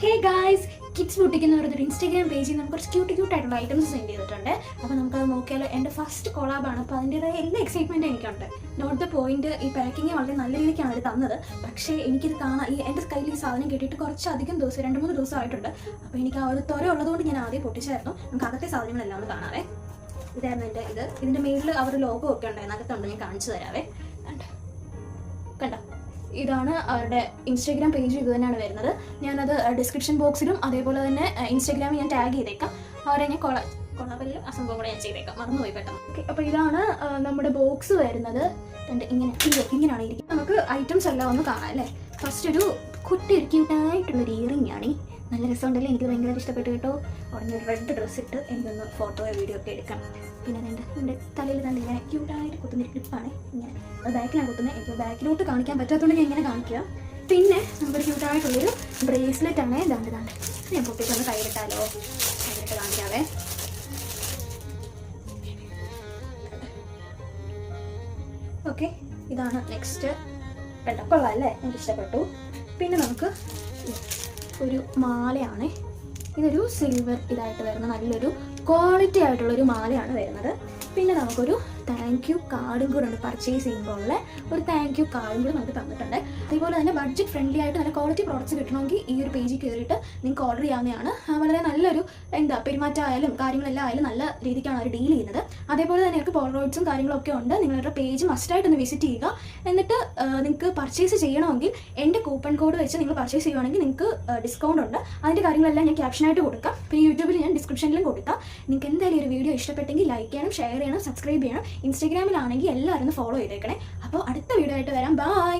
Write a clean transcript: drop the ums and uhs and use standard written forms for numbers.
Hey guys, kids ബുട്ടിക്ക് എന്ന് പറയുന്നൊരു Instagram പേജിൽ നമുക്ക് കുറച്ച് ക്യൂട്ട് ആയിട്ടുള്ള ഐറ്റംസ് സെൻഡ് ചെയ്തിട്ടുണ്ട്. അപ്പോൾ നമുക്കത് നോക്കിയാൽ എൻ്റെ ഫസ്റ്റ് കൊളാബാണ്. അപ്പോൾ അതിൻ്റെതായ എല്ലാ എക്സൈറ്റ്മെൻറ്റും എനിക്കുണ്ട്. നോട്ട് ദ പോയിന്റ്, ഈ പാക്കിങ് വളരെ നല്ല രീതിക്കാണ് അവർ തന്നത്. പക്ഷേ എനിക്കിത് കാണാൻ എൻ്റെ കയ്യിൽ ഈ സാധനം കിട്ടിയിട്ട് കുറച്ചധികം ദിവസം 2-3 ദിവസമായിട്ടുണ്ട്. അപ്പോൾ എനിക്ക് ആ ഒരു ത്വര ഉള്ളതുകൊണ്ട് ഞാൻ ആദ്യം പൊട്ടിച്ചായിരുന്നു. നമുക്ക് അകത്തെ സാധനങ്ങളെല്ലാം ഒന്ന് കാണാവേ. ഇതായിരുന്നു ഇതിൻ്റെ മേളിൽ അവർ ലോഗോ ഒക്കെ ഉണ്ടായിരുന്നു. അകത്തുണ്ട്, ഞാൻ കാണിച്ചു തരാവേ. കണ്ടോ, ഇതാണ് അവരുടെ ഇൻസ്റ്റാഗ്രാം പേജ്. ഇത് തന്നെയാണ് വരുന്നത്. ഞാനത് ഡിസ്ക്രിപ്ഷൻ ബോക്സിലും അതേപോലെ തന്നെ ഇൻസ്റ്റാഗ്രാമിൽ ഞാൻ ടാഗ് ചെയ്തേക്കാം. അവരെ ഞാൻ കൊളാബിലും ആ സംഭവം കൂടെ ഞാൻ ചെയ്തേക്കാം, മറന്നുപോയി പെട്ടെന്ന്. ഓക്കെ, അപ്പോൾ ഇതാണ് നമ്മുടെ ബോക്സ് വരുന്നത്. ഇങ്ങനെയാണ് ഇരിക്കുന്നത്. നമുക്ക് ഐറ്റംസ് എല്ലാം ഒന്ന് കാണാം അല്ലേ. ഫസ്റ്റ് ഒരു ക്യൂട്ടായിട്ടുള്ളൊരു ഇയറിംഗ് ആണ്. നല്ല രസമുണ്ടല്ലേ, എനിക്ക് ഭയങ്കരമായിട്ട് ഇഷ്ടപ്പെട്ടു കേട്ടോ. ഉടനെ ഒരു റെഡ് ഡ്രസ്സ് ഇട്ട് എനിക്കൊന്ന് ഫോട്ടോയോ വീഡിയോ ഒക്കെ എടുക്കാം. പിന്നെ എൻ്റെ തലയിൽ തന്നെ ഇങ്ങനെ ക്യൂട്ടായിട്ട് കുത്തുന്നൊരു ക്ലിപ്പാണ്. ഇങ്ങനെ ബാക്കിലാണ് കുത്തുന്നത്. എനിക്ക് ബാക്കിലോട്ട് കാണിക്കാൻ പറ്റാത്തതുകൊണ്ട് ഞാൻ ഇങ്ങനെ കാണിക്കുക. പിന്നെ നമുക്കൊരു ക്യൂട്ടായിട്ടുള്ളൊരു ബ്രേസ്ലെറ്റ് ആണ്. ഇതാണ്ട് ഞാൻ പൊട്ടിച്ചൊന്ന് കയ്യിലിട്ടാലോ, കയ്യിലിട്ട് കാണിക്കാവേ. ഓക്കെ, ഇതാണ് നെക്സ്റ്റ്. കേട്ടോ, കൊള്ളാം അല്ലേ, എനിക്ക് ഇഷ്ടപ്പെട്ടു. പിന്നെ നമുക്ക് ഒരു മാലയാണ്. ഇതൊരു സിൽവർ ഇതായിട്ട് വരുന്ന നല്ലൊരു ക്വാളിറ്റി ആയിട്ടുള്ളൊരു മാലയാണ് വരുന്നത്. പിന്നെ നമുക്കൊരു താങ്ക് യു കാർഡും കൂടെ ഉണ്ട്. പർച്ചേസ് ചെയ്യുമ്പോഴുള്ള ഒരു താങ്ക് യു കാർഡും കൂടെ നമുക്ക് തന്നിട്ടുണ്ട്. അതേപോലെ തന്നെ ബഡ്ജറ്റ് ഫ്രണ്ട്ലി ആയിട്ട് നല്ല ക്വാളിറ്റി പ്രോഡക്റ്റ്സ് കിട്ടണമെങ്കിൽ ഈ ഒരു പേജിൽ കയറിയിട്ട് നിങ്ങൾക്ക് ഓർഡർ ചെയ്യാവുന്നതാണ്. വളരെ നല്ലൊരു പെരുമാറ്റമായാലും കാര്യങ്ങളെല്ലാം ആയാലും നല്ല രീതിക്കാണ് അവർ ഡീൽ ചെയ്യുന്നത്. അതേപോലെ തന്നെ നിങ്ങൾക്ക് പോളറോയിഡ്സും കാര്യങ്ങളൊക്കെ ഉണ്ട്. നിങ്ങളുടെ പേജ് മസ്റ്റായിട്ടൊന്ന് വിസിറ്റ് ചെയ്യുക. എന്നിട്ട് നിങ്ങൾക്ക് പർച്ചേസ് ചെയ്യണമെങ്കിൽ എൻ്റെ കൂപ്പൺ കോഡ് വെച്ച് നിങ്ങൾ പർച്ചേസ് ചെയ്യുകയാണെങ്കിൽ നിങ്ങൾക്ക് ഡിസ്കൗണ്ട് ഉണ്ട്. അതിൻ്റെ കാര്യങ്ങളെല്ലാം ഞാൻ ക്യാപ്ഷനായിട്ട് കൊടുക്കാം. പിന്നെ യൂട്യൂബിൽ ഞാൻ ഡിസ്ക്രിപ്ഷനിലും കൊടുക്കാം. നിങ്ങൾക്ക് എന്തായാലും ഒരു വീഡിയോ ഇഷ്ടപ്പെട്ടെങ്കിൽ ലൈക്ക് ചെയ്യണം, ഷെയർ ചെയ്യണം, സബ്സ്ക്രൈബ് ചെയ്യണം. ഇൻസ്റ്റാഗ്രാമിലാണെങ്കിൽ എല്ലാവരും ഫോളോ ചെയ്തേക്കണേ. അപ്പോൾ അടുത്ത വീഡിയോ ആയിട്ട് വരാം. ബൈ.